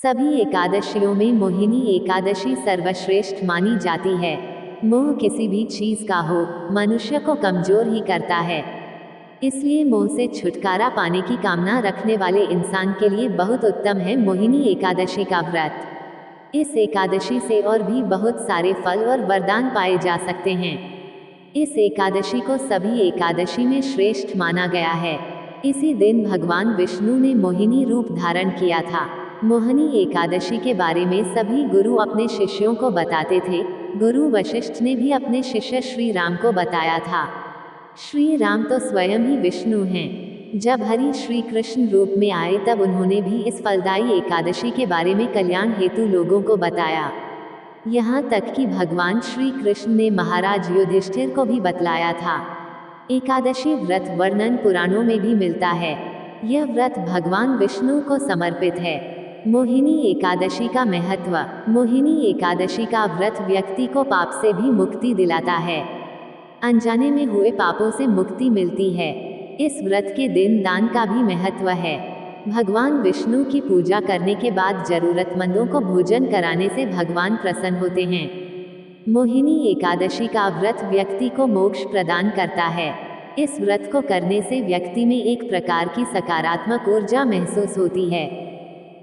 सभी एकादशियों में मोहिनी एकादशी सर्वश्रेष्ठ मानी जाती है। मोह किसी भी चीज का हो, मनुष्य को कमजोर ही करता है। इसलिए मोह से छुटकारा पाने की कामना रखने वाले इंसान के लिए बहुत उत्तम है मोहिनी एकादशी का व्रत। इस एकादशी से और भी बहुत सारे फल और वरदान पाए जा सकते हैं। इस एकादशी को सभी एकादशी में श्रेष्ठ माना गया है। इसी दिन भगवान विष्णु ने मोहिनी रूप धारण किया था। मोहिनी एकादशी के बारे में सभी गुरु अपने शिष्यों को बताते थे। गुरु वशिष्ठ ने भी अपने शिष्य श्री राम को बताया था। श्री राम तो स्वयं ही विष्णु हैं। जब हरि श्री कृष्ण रूप में आए तब उन्होंने भी इस फलदायी एकादशी के बारे में कल्याण हेतु लोगों को बताया। यहाँ तक कि भगवान श्री कृष्ण ने महाराज युधिष्ठिर को भी बतलाया था। एकादशी व्रत वर्णन पुराणों में भी मिलता है। यह व्रत भगवान विष्णु को समर्पित है। मोहिनी एकादशी का महत्व। मोहिनी एकादशी का व्रत व्यक्ति को पाप से भी मुक्ति दिलाता है। अनजाने में हुए पापों से मुक्ति मिलती है। इस व्रत के दिन दान का भी महत्व है। भगवान विष्णु की पूजा करने के बाद जरूरतमंदों को भोजन कराने से भगवान प्रसन्न होते हैं। मोहिनी एकादशी का व्रत व्यक्ति को मोक्ष प्रदान करता है। इस व्रत को करने से व्यक्ति में एक प्रकार की सकारात्मक ऊर्जा महसूस होती है,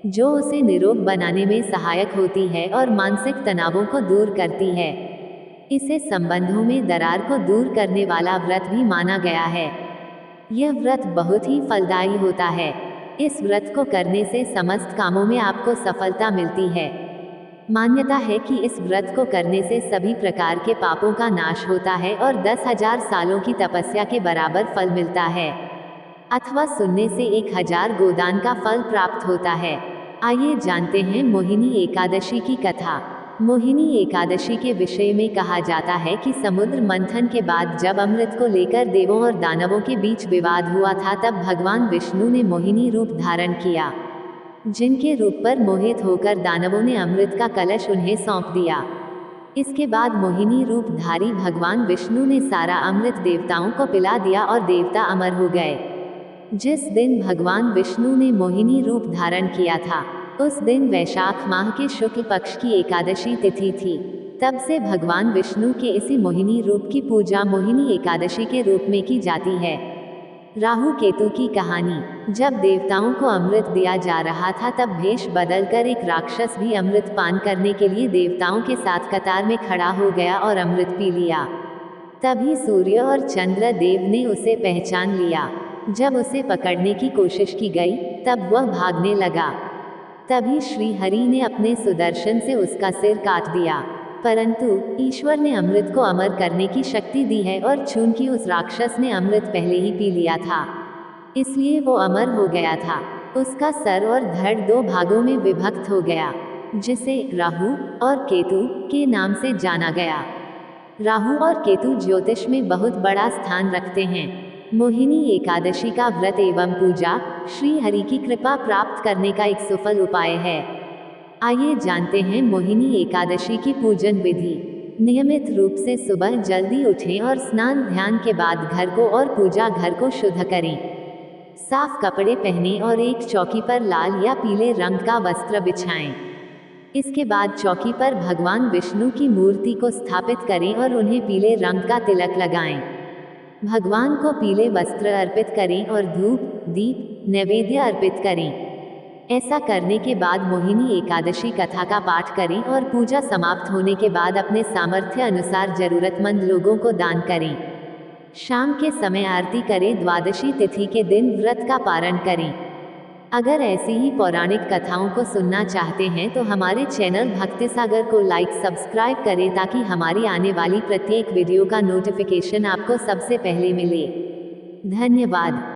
जो उसे निरोग बनाने में सहायक होती है और मानसिक तनावों को दूर करती है। इसे संबंधों में दरार को दूर करने वाला व्रत भी माना गया है। यह व्रत बहुत ही फलदायी होता है। इस व्रत को करने से समस्त कामों में आपको सफलता मिलती है। मान्यता है कि इस व्रत को करने से सभी प्रकार के पापों का नाश होता है और 10,000 सालों की तपस्या के बराबर फल मिलता है, अथवा सुनने से 1,000 गोदान का फल प्राप्त होता है। आइए जानते हैं मोहिनी एकादशी की कथा। मोहिनी एकादशी के विषय में कहा जाता है कि समुद्र मंथन के बाद जब अमृत को लेकर देवों और दानवों के बीच विवाद हुआ था, तब भगवान विष्णु ने मोहिनी रूप धारण किया, जिनके रूप पर मोहित होकर दानवों ने अमृत का कलश उन्हें सौंप दिया। इसके बाद मोहिनी रूप धारी भगवान विष्णु ने सारा अमृत देवताओं को पिला दिया और देवता अमर हो गए। जिस दिन भगवान विष्णु ने मोहिनी रूप धारण किया था, उस दिन वैशाख माह के शुक्ल पक्ष की एकादशी तिथि थी। तब से भगवान विष्णु के इसी मोहिनी रूप की पूजा मोहिनी एकादशी के रूप में की जाती है। राहु केतु की कहानी। जब देवताओं को अमृत दिया जा रहा था, तब भेष बदलकर एक राक्षस भी अमृत पान करने के लिए देवताओं के साथ कतार में खड़ा हो गया और अमृत पी लिया। तभी सूर्य और चंद्र देव ने उसे पहचान लिया। जब उसे पकड़ने की कोशिश की गई, तब वह भागने लगा। तभी श्री हरि ने अपने सुदर्शन से उसका सिर काट दिया। परंतु ईश्वर ने अमृत को अमर करने की शक्ति दी है, और चूंकि उस राक्षस ने अमृत पहले ही पी लिया था, इसलिए वो अमर हो गया था। उसका सर और धड़ 2 भागों में विभक्त हो गया, जिसे राहु और केतु के नाम से जाना गया। राहु और केतु ज्योतिष में बहुत बड़ा स्थान रखते हैं। मोहिनी एकादशी का व्रत एवं पूजा श्री हरि की कृपा प्राप्त करने का एक सफल उपाय है। आइए जानते हैं मोहिनी एकादशी की पूजन विधि। नियमित रूप से सुबह जल्दी उठें और स्नान ध्यान के बाद घर को और पूजा घर को शुद्ध करें। साफ कपड़े पहनें और एक चौकी पर लाल या पीले रंग का वस्त्र बिछाएं। इसके बाद चौकी पर भगवान विष्णु की मूर्ति को स्थापित करें और उन्हें पीले रंग का तिलक लगाएं। भगवान को पीले वस्त्र अर्पित करें और धूप, दीप, नैवेद्य अर्पित करें। ऐसा करने के बाद मोहिनी एकादशी कथा का पाठ करें और पूजा समाप्त होने के बाद अपने सामर्थ्य अनुसार जरूरतमंद लोगों को दान करें। शाम के समय आरती करें। द्वादशी तिथि के दिन व्रत का पारण करें। अगर ऐसी ही पौराणिक कथाओं को सुनना चाहते हैं तो हमारे चैनल भक्ति सागर को लाइक सब्सक्राइब करें, ताकि हमारी आने वाली प्रत्येक वीडियो का नोटिफिकेशन आपको सबसे पहले मिले। धन्यवाद।